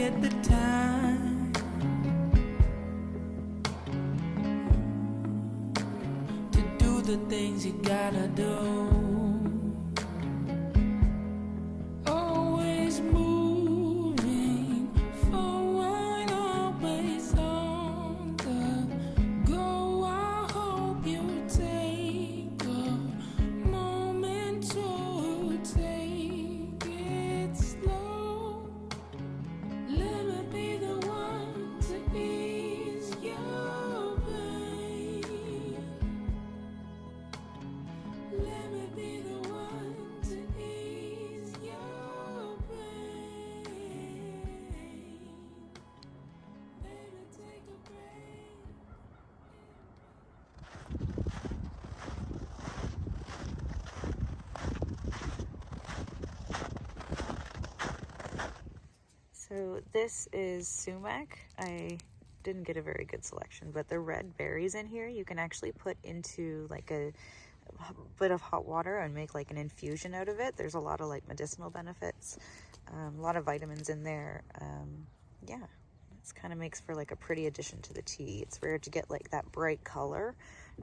get the time to do the things you gotta do. Always moving forward, always on the go. I hope you take a moment to take it slow. Let me be the one to ease your pain. Let me be the one to ease your pain. Baby, take a break. So this is sumac. I didn't get a very good selection, but the red berries in here you can actually put into like a bit of hot water and make like an infusion out of it. There's a lot of like medicinal benefits, a lot of vitamins in there. Yeah, it's kind of makes for like a pretty addition to the tea. It's rare to get like that bright color,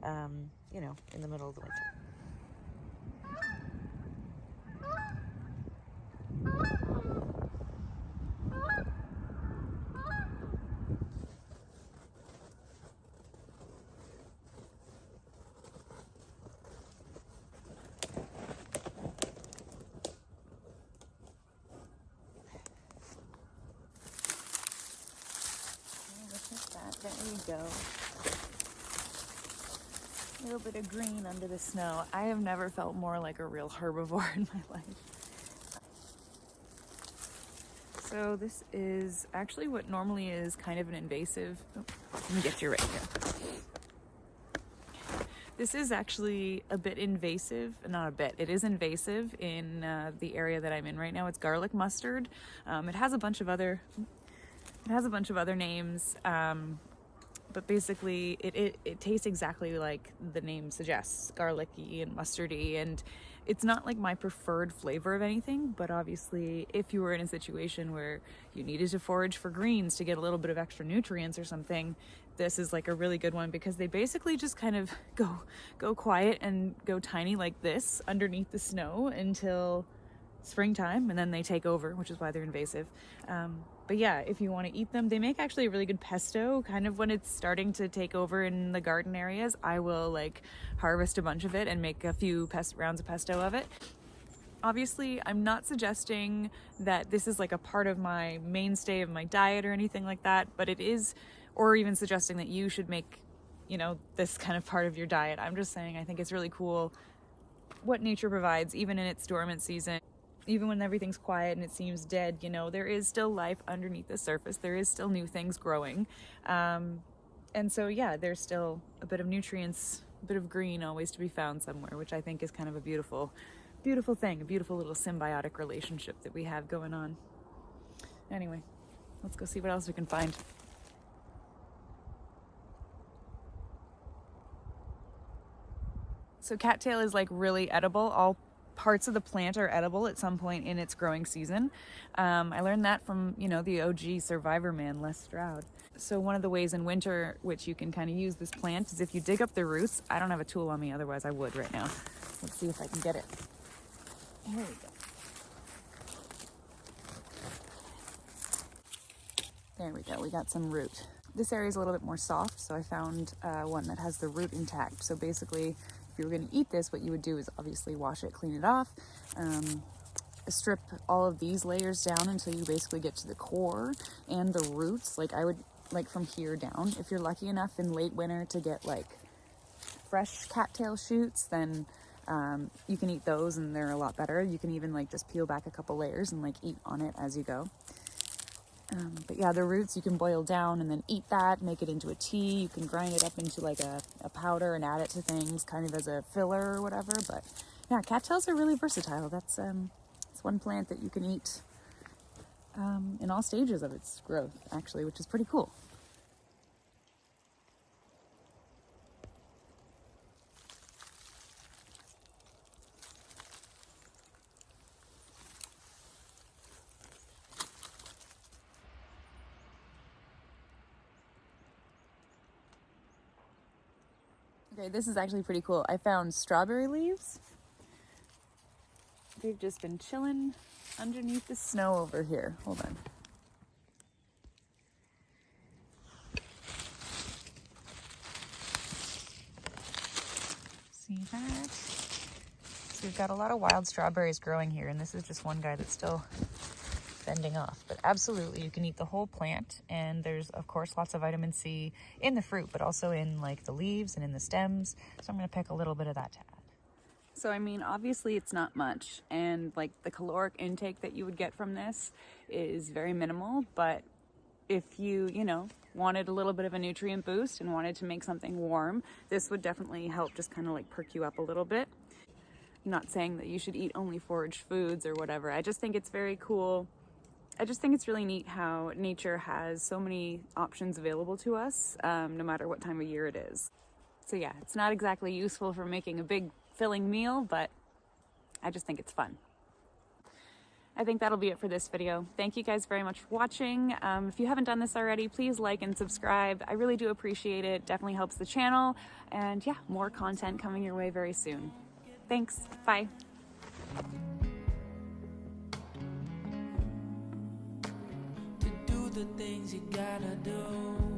you know, in the middle of the winter. There you go. A little bit of green under the snow. I have never felt more like a real herbivore in my life. So this is actually what normally is kind of an invasive. Oh, let me get you right here. This is actually a bit invasive, not a bit, it is invasive in the area that I'm in right now. It's garlic mustard. It has a bunch of other names. But basically it tastes exactly like the name suggests, garlicky and mustardy, and it's not like my preferred flavor of anything, but obviously if you were in a situation where you needed to forage for greens to get a little bit of extra nutrients or something, this is like a really good one, because they basically just kind of go quiet and go tiny like this underneath the snow until springtime, and then they take over, which is why they're invasive. But yeah, if you want to eat them, they make actually a really good pesto. Kind of when it's starting to take over in the garden areas, I will like harvest a bunch of it and make a few rounds of pesto of it. Obviously, I'm not suggesting that this is like a part of my mainstay of my diet or anything like that, but it is, or even suggesting that you should make, you know, this kind of part of your diet. I'm just saying I think it's really cool what nature provides, even in its dormant season. Even when everything's quiet and it seems dead, you know, there is still life underneath the surface. There is still new things growing. And so, yeah, there's still a bit of nutrients, a bit of green always to be found somewhere, which I think is kind of a beautiful, beautiful thing, a beautiful little symbiotic relationship that we have going on. Anyway, let's go see what else we can find. So cattail is like really edible. All parts of the plant are edible at some point in its growing season. I learned that from, you know, the OG survivor man, Les Stroud. So one of the ways in winter which you can kind of use this plant is if you dig up the roots. I don't have a tool on me, otherwise I would right now. Let's see if I can get it. Here we go. There we go, we got some root. This area is a little bit more soft, so I found one that has the root intact. So basically, if you were going to eat this, what you would do is obviously wash it, clean it off, strip all of these layers down until you basically get to the core and the roots. Like I would, like from here down, if you're lucky enough in late winter to get like fresh cattail shoots, then you can eat those and they're a lot better. You can even like just peel back a couple layers and like eat on it as you go. But yeah, the roots you can boil down and then eat that, make it into a tea. You can grind it up into like a powder and add it to things kind of as a filler or whatever. But yeah, cattails are really versatile. That's it's one plant that you can eat in all stages of its growth, actually, which is pretty cool. Okay, this is actually pretty cool. I found strawberry leaves. They've just been chilling underneath the snow over here. Hold on. See that? So we've got a lot of wild strawberries growing here, and this is just one guy that's still bending off. But absolutely, you can eat the whole plant, and there's of course lots of vitamin C in the fruit, but also in like the leaves and in the stems. So I'm going to pick a little bit of that to add. So I mean, obviously it's not much, and like the caloric intake that you would get from this is very minimal, but if you wanted a little bit of a nutrient boost and wanted to make something warm, this would definitely help just kind of like perk you up a little bit. I'm not saying that you should eat only foraged foods or whatever. I just think it's very cool. I just think it's really neat how nature has so many options available to us, no matter what time of year it is. So yeah, it's not exactly useful for making a big filling meal, but I just think it's fun. I think that'll be it for this video. Thank you guys very much for watching. If you haven't done this already, please like and subscribe. I really do appreciate it. Definitely helps the channel. And yeah, more content coming your way very soon. Thanks. Bye. To do the things you gotta do.